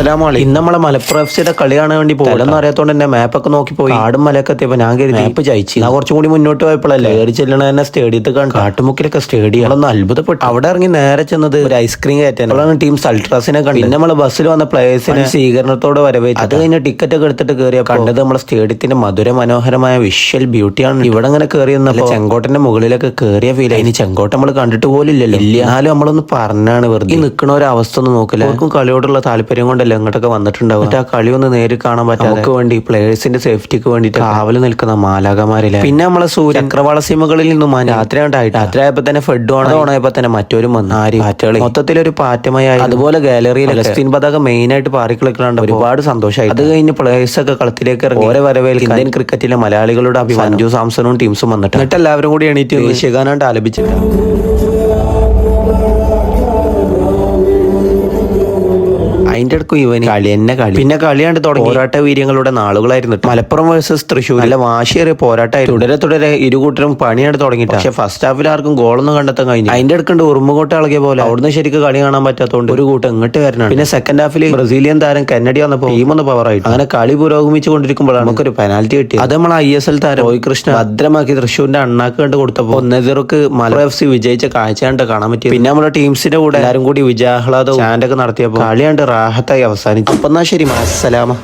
അസ്സലാമലൈക്കും. ഇന്ന് നമ്മളെ മലപ്പുറം എഫ്സിയുടെ കളി കാണാൻ വേണ്ടി പോകലെന്ന് അറിയാത്തോണ്ട് തന്നെ മാപ്പൊക്കെ നോക്കി പോയി ആടും മലയൊക്കെ എത്തിയപ്പോ ഞാൻ കരുതി മാപ്പ് ജയിച്ചു. ഞാൻ കുറച്ചും കൂടി മുന്നോട്ട് പോയപ്പോഴല്ലേ കയറി ചെല്ലണ തന്നെ സ്റ്റേഡിയത്തിൽ കാട്ടുമുക്കിലൊക്കെ സ്റ്റേഡിയം ഒന്ന് അത്ഭുതപ്പെട്ടു. അവിടെ ഇറങ്ങി നേരെ ചെന്നത് ഒരു ഐസ്ക്രീം കയറ്റാനാണ് ടീം അൾട്രാസിനെ കണ്ടു. പിന്നെ നമ്മളെ ബസ്സിൽ വന്ന പ്ലേയേഴ്സിനെ സ്വീകരണത്തോടെ വരവേറ്റു. അത് കഴിഞ്ഞ ടിക്കറ്റ് ഒക്കെ എടുത്തിട്ട് കയറിയ കണ്ടത് നമ്മളെ സ്റ്റേഡിയത്തിന്റെ മധുര മനോഹരമായ വിഷ്വൽ ബ്യൂട്ടിയാണ്. ഇവിടെ അങ്ങനെ കയറിയെന്നല്ല ചെങ്കോട്ടന്റെ മുകളിലൊക്കെ കയറിയ ഫീൽ. ഇനി ചെങ്കോട്ട നമ്മൾ കണ്ടിട്ട് പോലില്ലല്ലോ. എന്നാലും നമ്മളൊന്ന് പറഞ്ഞാണ് വെറുതെ നിൽക്കണ ഒരു അവസ്ഥ ഒന്നും നോക്കില്ല. അവർക്കും കളിയോടുള്ള താല്പര്യം കൊണ്ടല്ലേ ഇങ്ങോട്ടൊക്കെ വന്നിട്ടുണ്ടാവും. ആ കളി ഒന്ന് നേരിൽ കാണാൻ പറ്റാതെ വേണ്ടി പ്ലേയേഴ്സിന്റെ സേഫ്റ്റിക്ക് വേണ്ടിയിട്ട് കാവല് നിൽക്കുന്ന മാലാകമാരില്ല. പിന്നെ നമ്മളെ ചക്രവാള സീമകളിൽ നിന്നും രാത്രിയായപ്പോ തന്നെ ഫെഡ് ഓണായപ്പോ തന്നെ മറ്റൊരും വന്നു പാറ്റകളി മൊത്തത്തിലൊരു പാറ്റമയായി. അതുപോലെ ഗാലറിയിൽ ഫലസ്തീൻ പതാക മെയിൻ ആയിട്ട് പാറിക്കളിക്കലാണ്ട് ഒരുപാട് സന്തോഷമായി. അത് കഴിഞ്ഞ് പ്ലേയേഴ്സ് ഒക്കെ കളത്തിലേക്ക് ഇറങ്ങി ഓരോ വരവേൽക്കാൻ ഇന്ത്യൻ ക്രിക്കറ്റിലെ മലയാളികളുടെ സഞ്ജു സാംസണും ടീംസും വന്നിട്ട് എന്നിട്ട് എല്ലാവരും കൂടി എണീറ്റ് ദേശീയഗാനാണ്ട് ആലപിച്ചിട്ട് അതിന്റെ അടുക്കും ഇവന് കളി എന്നെ കളി. പിന്നെ കളിയാണ്ട് തുടങ്ങി പോരാട്ട വീര്യങ്ങളുടെ നാളുകളായിരുന്നു. മലപ്പുറം വേഴ്സസ് തൃശ്ശൂർ നല്ല വാശിയേറിയ പോരാട്ടമായിരുന്നു. തുടരെ ഇരുകൂട്ടരും പണിയാണ്ട് തുടങ്ങിയിട്ട് പക്ഷെ ഫസ്റ്റ് ഹാഫിൽ ആർക്കും ഗോളൊന്നും കണ്ടെത്താൻ കഴിഞ്ഞു. അതിന്റെ അടുക്കണ്ട് ഉറുമുകോട്ട ഇളകിയ പോലെ അവിടുന്ന് ശരിക്കും കളി കാണാൻ പറ്റാത്തതുകൊണ്ട് ഒരു കൂട്ടം ഇങ്ങോട്ട് വരണം. പിന്നെ സെക്കൻഡ് ഹാഫിൽ ബ്രസീലിയൻ താരം കെന്നഡി വന്നപ്പോൾ ടീം ഒന്ന് പവറായിട്ട് അങ്ങനെ കളി പുരോഗമിച്ചു കൊണ്ടിരിക്കുമ്പോഴാണ് നമുക്കൊരു പെനാൽറ്റി കിട്ടിയത്. അത് നമ്മൾ ISL താരം റോയ് കൃഷ്ണ ഭദ്രമാക്കി തൃശ്ശൂരിന്റെ അണ്ണാക്ക് കണ്ട് കൊടുത്തപ്പോൾ 1-0 മലപ്പുറം FC വിജയിച്ച കാഴ്ച കണ്ട് കാണാൻ പറ്റി. പിന്നെ നമ്മുടെ ടീംസിന്റെ കൂടെ എല്ലാവരും കൂടി വിജയാഹ്ലാദവും ചാൻഡൊക്കെ നടത്തിയപ്പോൾ കളിയാണ്ട് റാഹത്തായി അവസാനിച്ചു. അപ്പം എന്നാ ശരി, അസ്സലാമ.